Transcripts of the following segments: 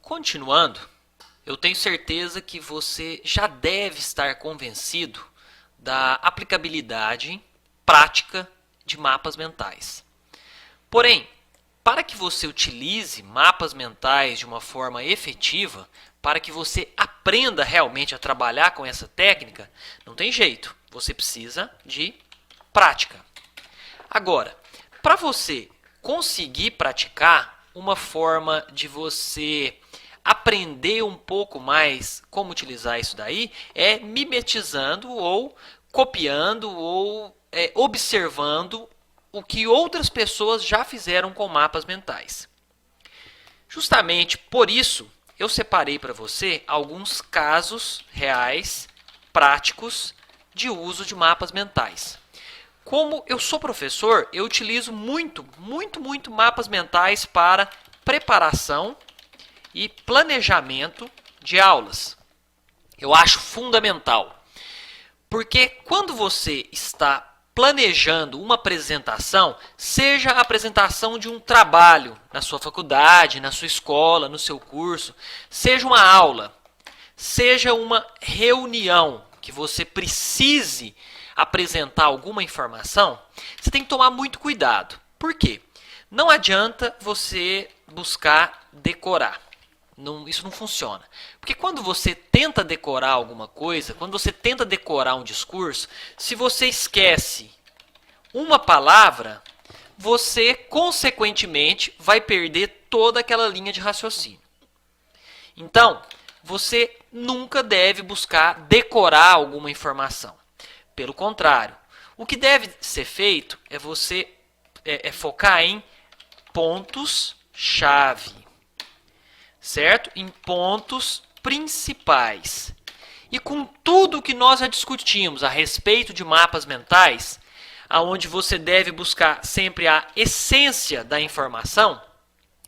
Continuando, eu tenho certeza que você já deve estar convencido da aplicabilidade prática de mapas mentais. Porém, para que você utilize mapas mentais de uma forma efetiva, para que você aprenda realmente a trabalhar com essa técnica, não tem jeito, você precisa de prática. Agora, para você conseguir praticar, uma forma de você aprender um pouco mais como utilizar isso daí é mimetizando ou copiando ou observando o que outras pessoas já fizeram com mapas mentais. Justamente por isso, eu separei para você alguns casos reais, práticos, de uso de mapas mentais. Como eu sou professor, eu utilizo muito mapas mentais para preparação e planejamento de aulas. Eu acho fundamental, porque quando você está planejando uma apresentação, seja a apresentação de um trabalho na sua faculdade, na sua escola, no seu curso, seja uma aula, seja uma reunião que você precise apresentar alguma informação, você tem que tomar muito cuidado. Por quê? Não adianta você buscar decorar. Isso não funciona. Porque quando você tenta decorar alguma coisa, quando você tenta decorar um discurso, se você esquece uma palavra, você, consequentemente, vai perder toda aquela linha de raciocínio. Então, você nunca deve buscar decorar alguma informação. Pelo contrário, o que deve ser feito é você focar em pontos-chave, certo? Em pontos principais. E com tudo que nós já discutimos a respeito de mapas mentais, aonde você deve buscar sempre a essência da informação,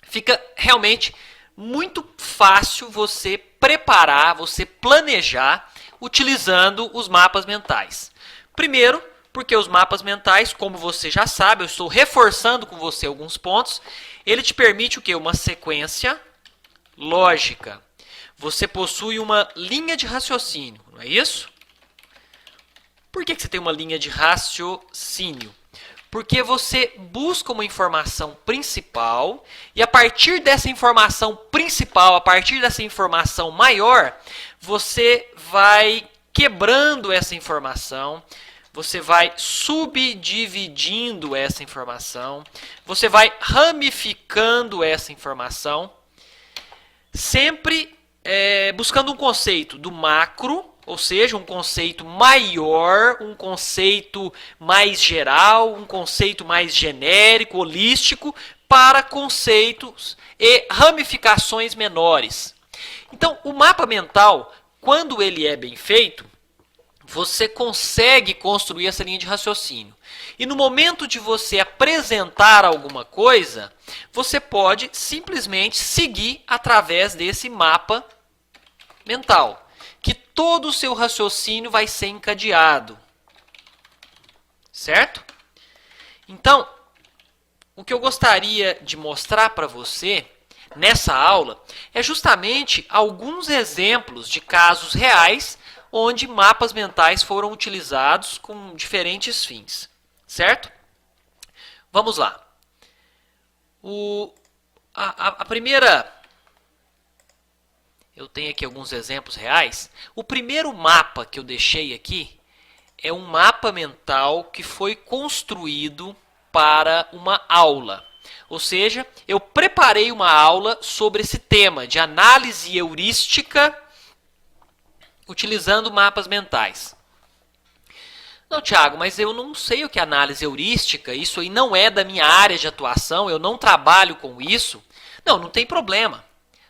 fica realmente muito fácil você preparar, você planejar utilizando os mapas mentais. Primeiro, porque os mapas mentais, como você já sabe, eu estou reforçando com você alguns pontos, ele te permite o quê? Uma sequência lógica. Você possui uma linha de raciocínio, não é isso? Por que você tem uma linha de raciocínio? Porque você busca uma informação principal e a partir dessa informação principal, a partir dessa informação maior, você vai quebrando essa informação, você vai subdividindo essa informação, você vai ramificando essa informação, sempre buscando um conceito do macro, ou seja, um conceito maior, um conceito mais geral, um conceito mais genérico, holístico, para conceitos e ramificações menores. Então, o mapa mental, quando ele é bem feito, você consegue construir essa linha de raciocínio. E no momento de você apresentar alguma coisa, você pode simplesmente seguir através desse mapa mental, que todo o seu raciocínio vai ser encadeado. Certo? Então, o que eu gostaria de mostrar para você nessa aula é justamente alguns exemplos de casos reais onde mapas mentais foram utilizados com diferentes fins. Certo? Vamos lá. A primeira... Eu tenho aqui alguns exemplos reais. O primeiro mapa que eu deixei aqui é um mapa mental que foi construído para uma aula. Ou seja, eu preparei uma aula sobre esse tema de análise heurística utilizando mapas mentais. Não, Thiago, mas eu não sei o que é análise heurística, isso aí não é da minha área de atuação, eu não trabalho com isso. Não tem problema.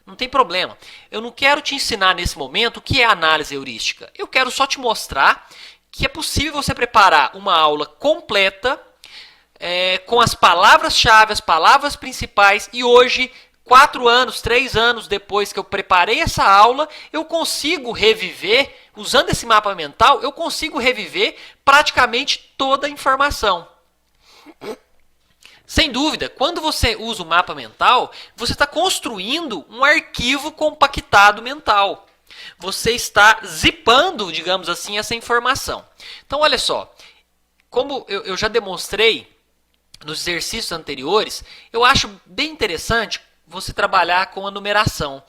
Não tem problema. Eu não quero te ensinar nesse momento o que é análise heurística. Eu quero só te mostrar que é possível você preparar uma aula completa com as palavras-chave, as palavras principais, e hoje, 4 anos, 3 anos depois que eu preparei essa aula, eu consigo reviver, usando esse mapa mental, eu consigo reviver praticamente toda a informação. Sem dúvida, quando você usa o mapa mental, você está construindo um arquivo compactado mental. Você está zipando, digamos assim, essa informação. Então, olha só, como eu já demonstrei nos exercícios anteriores, eu acho bem interessante você trabalhar com a numeração.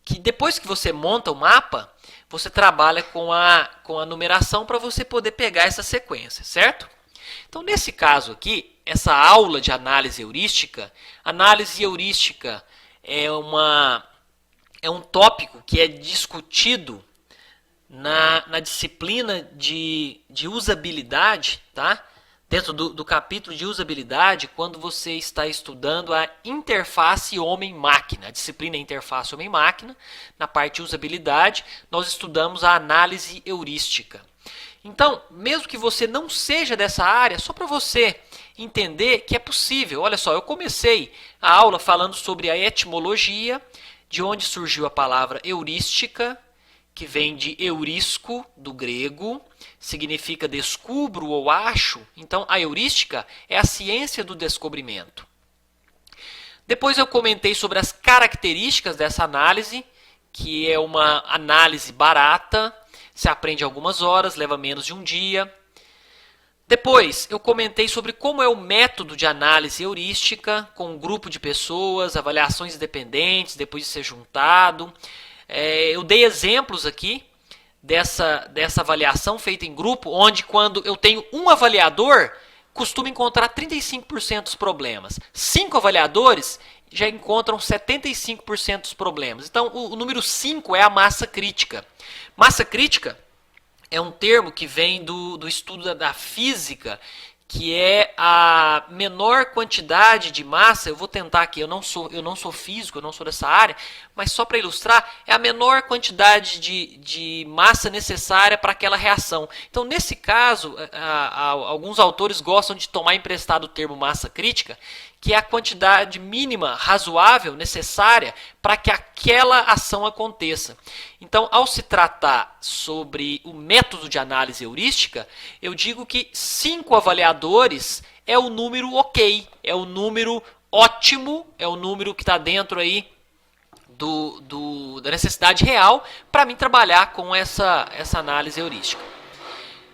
Que depois que você monta o mapa, você trabalha com a numeração para você poder pegar essa sequência, certo? Então, nesse caso aqui, essa aula de análise heurística é um tópico que é discutido na disciplina de usabilidade, tá? Dentro do capítulo de usabilidade, quando você está estudando a interface homem-máquina, a disciplina interface homem-máquina, na parte de usabilidade, nós estudamos a análise heurística. Então, mesmo que você não seja dessa área, só para você entender que é possível. Olha só, eu comecei a aula falando sobre a etimologia, de onde surgiu a palavra heurística, que vem de eurisco, do grego, significa descubro ou acho. Então, a heurística é a ciência do descobrimento. Depois eu comentei sobre as características dessa análise, que é uma análise barata, se aprende algumas horas, leva menos de um dia. Depois, eu comentei sobre como é o método de análise heurística, com um grupo de pessoas, avaliações independentes, depois de ser juntado. Eu dei exemplos aqui dessa avaliação feita em grupo, onde quando eu tenho um avaliador, costumo encontrar 35% dos problemas. 5 avaliadores já encontram 75% dos problemas. Então, o número 5 é a massa crítica. Massa crítica é um termo que vem do estudo da física, que é a menor quantidade de massa. Eu vou tentar aqui, eu não sou físico, eu não sou dessa área, mas só para ilustrar, é a menor quantidade de massa necessária para aquela reação. Então, nesse caso, alguns autores gostam de tomar emprestado o termo massa crítica, que é a quantidade mínima razoável necessária para que aquela ação aconteça. Então, ao se tratar sobre o método de análise heurística, eu digo que 5 avaliadores é o número ok, é o número ótimo, é o número que está dentro aí da necessidade real para mim trabalhar com essa análise heurística.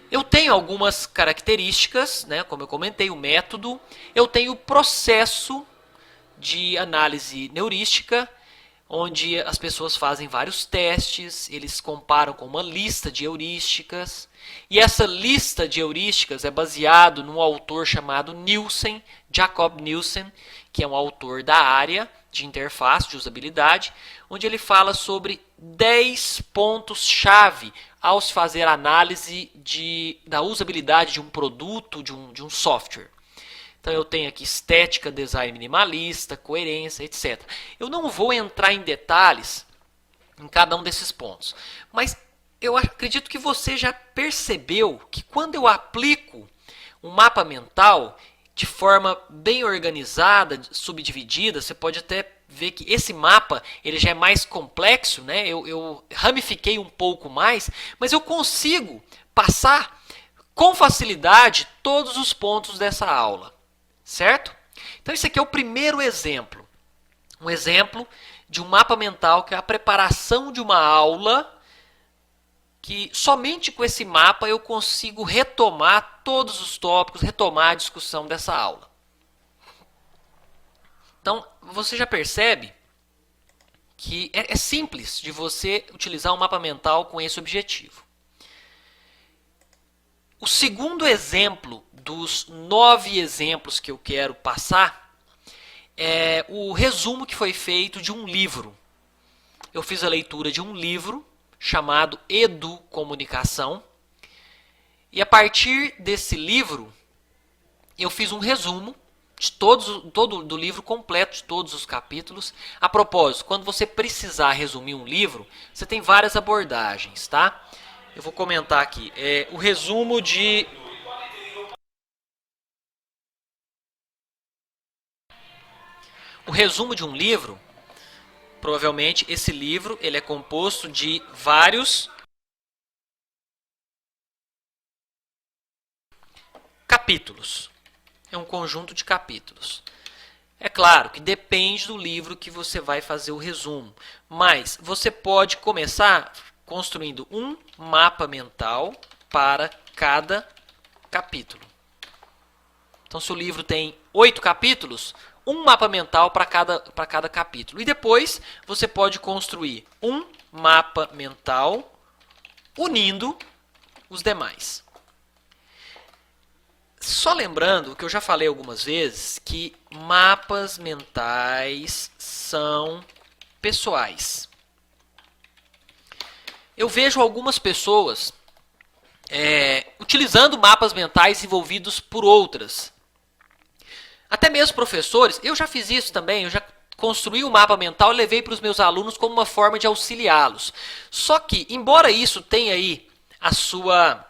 Eu tenho algumas características, né, como eu comentei, o método. Eu tenho o processo de análise heurística, onde as pessoas fazem vários testes, eles comparam com uma lista de heurísticas. E essa lista de heurísticas é baseado num autor chamado Nielsen, Jacob Nielsen, que é um autor da área de interface, de usabilidade, onde ele fala sobre 10 pontos-chave ao se fazer análise da usabilidade de um produto, de um software. Então eu tenho aqui estética, design minimalista, coerência, etc. Eu não vou entrar em detalhes em cada um desses pontos, mas eu acredito que você já percebeu que quando eu aplico um mapa mental de forma bem organizada, subdividida, você pode até ver que esse mapa ele já é mais complexo, né? Eu ramifiquei um pouco mais, mas eu consigo passar com facilidade todos os pontos dessa aula, certo? Então esse aqui é o primeiro exemplo, um exemplo de um mapa mental que é a preparação de uma aula, que somente com esse mapa eu consigo retomar todos os tópicos, retomar a discussão dessa aula. Então, você já percebe que é simples de você utilizar um mapa mental com esse objetivo. O segundo exemplo dos 9 exemplos que eu quero passar é o resumo que foi feito de um livro. Eu fiz a leitura de um livro chamado Educomunicação, e a partir desse livro eu fiz um resumo de do livro completo, de todos os capítulos. A propósito, quando você precisar resumir um livro, você tem várias abordagens, tá? Eu vou comentar aqui. O resumo de... O resumo de um livro, provavelmente esse livro ele é composto de vários capítulos. é um conjunto de capítulos. É claro que depende do livro que você vai fazer o resumo, mas você pode começar construindo um mapa mental para cada capítulo. Então, se o livro tem 8 capítulos, um mapa mental para cada capítulo. E depois você pode construir um mapa mental unindo os demais. Só lembrando que eu já falei algumas vezes que mapas mentais são pessoais. Eu vejo algumas pessoas utilizando mapas mentais desenvolvidos por outras. Até mesmo professores, eu já fiz isso também, eu já construí um mapa mental e levei para os meus alunos como uma forma de auxiliá-los. Só que, embora isso tenha aí a sua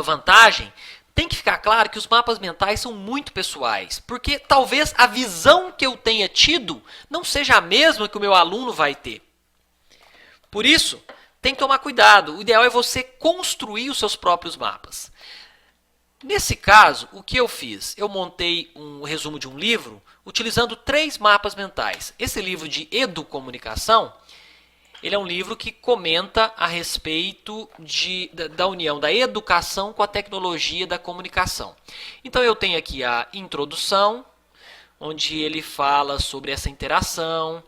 vantagem, tem que ficar claro que os mapas mentais são muito pessoais, porque talvez a visão que eu tenha tido não seja a mesma que o meu aluno vai ter. Por isso, tem que tomar cuidado. O ideal é você construir os seus próprios mapas. Nesse caso, o que eu fiz? Eu montei um resumo de um livro utilizando 3 mapas mentais. Esse livro de educomunicação, ele é um livro que comenta a respeito da união da educação com a tecnologia da comunicação. Então eu tenho aqui a introdução, onde ele fala sobre essa interação.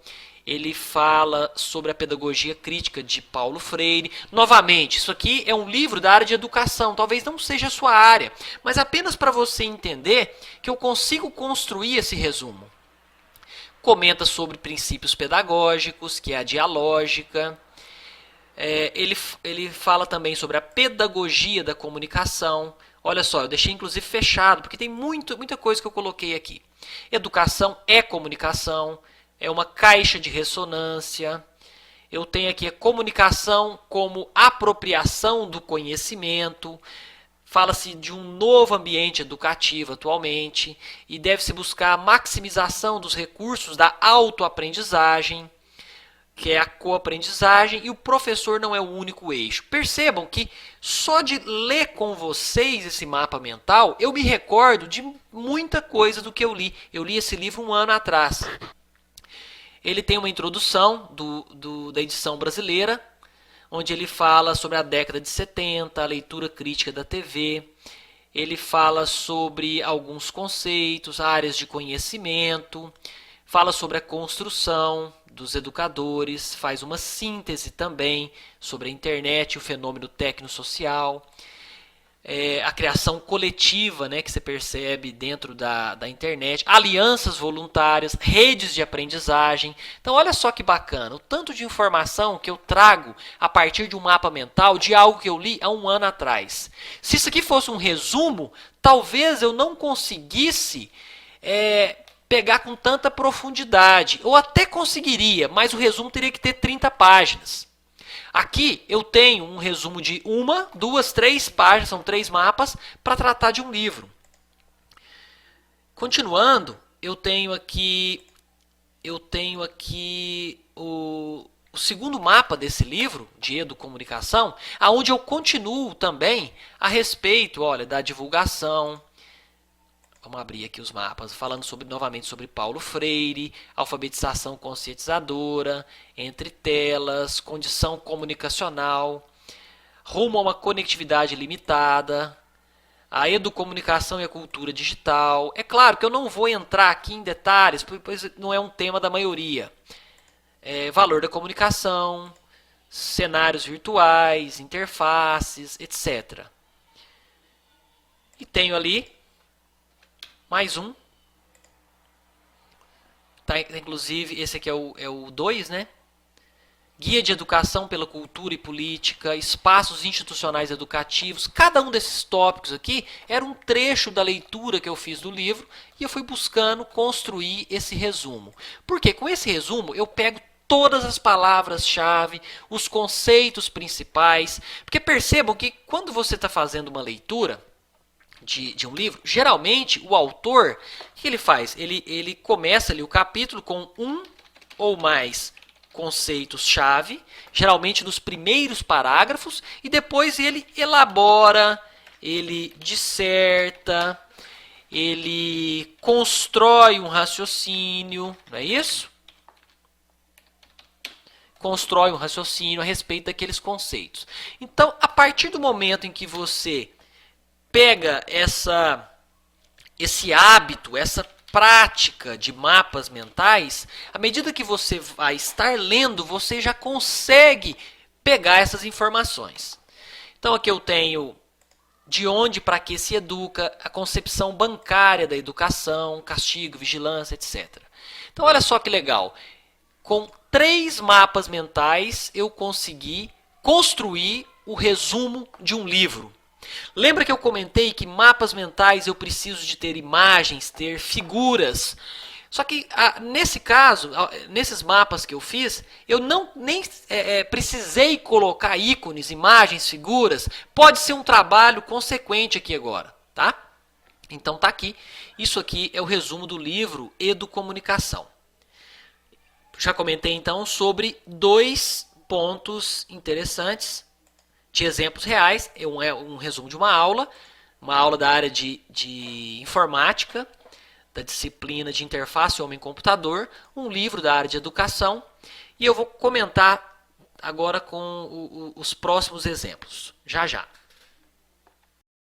Ele fala sobre a pedagogia crítica de Paulo Freire. Novamente, isso aqui é um livro da área de educação, talvez não seja a sua área, mas apenas para você entender que eu consigo construir esse resumo. Comenta sobre princípios pedagógicos, que é a dialógica. Ele fala também sobre a pedagogia da comunicação. Olha só, eu deixei inclusive fechado, porque tem muita coisa que eu coloquei aqui. Educação é comunicação. É uma caixa de ressonância. Eu tenho aqui a comunicação como apropriação do conhecimento. Fala-se de um novo ambiente educativo atualmente e deve-se buscar a maximização dos recursos da autoaprendizagem, que é a coaprendizagem, e o professor não é o único eixo. Percebam que só de ler com vocês esse mapa mental, eu me recordo de muita coisa do que eu li. Eu li esse livro 1 ano atrás. Ele tem uma introdução da edição brasileira, onde ele fala sobre a década de 70, a leitura crítica da TV. Ele fala sobre alguns conceitos, áreas de conhecimento, fala sobre a construção dos educadores, faz uma síntese também sobre a internet e o fenômeno tecnosocial. A criação coletiva, né, que você percebe dentro da internet, alianças voluntárias, redes de aprendizagem. Então olha só que bacana, o tanto de informação que eu trago a partir de um mapa mental de algo que eu li há 1 ano atrás. Se isso aqui fosse um resumo, talvez eu não conseguisse pegar com tanta profundidade, ou até conseguiria, mas o resumo teria que ter 30 páginas. Aqui eu tenho um resumo de 1, 2, 3 páginas, são 3 mapas, para tratar de um livro. Continuando, eu tenho aqui o segundo mapa desse livro, de educomunicação, onde eu continuo também a respeito, olha, da divulgação. Vamos abrir aqui os mapas, falando novamente sobre Paulo Freire, alfabetização conscientizadora, entre telas, condição comunicacional, rumo a uma conectividade limitada, a educomunicação e a cultura digital. É claro que eu não vou entrar aqui em detalhes, pois não é um tema da maioria. Valor da comunicação, cenários virtuais, interfaces, etc. E tenho ali mais um. Tá, inclusive, esse aqui é o 2, né? Guia de Educação pela Cultura e Política, Espaços Institucionais Educativos. Cada um desses tópicos aqui era um trecho da leitura que eu fiz do livro e eu fui buscando construir esse resumo. Porque com esse resumo eu pego todas as palavras-chave, os conceitos principais. Porque percebam que quando você está fazendo uma leitura de um livro, geralmente o autor, o que ele faz? Ele começa ali o capítulo com um ou mais conceitos-chave, geralmente nos primeiros parágrafos, e depois ele elabora, ele disserta, ele constrói um raciocínio, não é isso? Constrói um raciocínio a respeito daqueles conceitos. Então, a partir do momento em que você pega esse hábito, essa prática de mapas mentais, à medida que você vai estar lendo, você já consegue pegar essas informações. Então aqui eu tenho de onde para que se educa, a concepção bancária da educação, castigo, vigilância, etc. Então olha só que legal. Com 3 mapas mentais eu consegui construir o resumo de um livro. Lembra que eu comentei que mapas mentais eu preciso de ter imagens, ter figuras. Só que nesse caso, nesses mapas que eu fiz, eu nem precisei colocar ícones, imagens, figuras. Pode ser um trabalho consequente aqui agora, tá? Então tá aqui. Isso aqui é o resumo do livro Educomunicação. Já comentei então sobre 2 pontos interessantes de exemplos reais, é um resumo de uma aula da área de informática, da disciplina de interface homem-computador, um livro da área de educação, e eu vou comentar agora com os próximos exemplos, já já.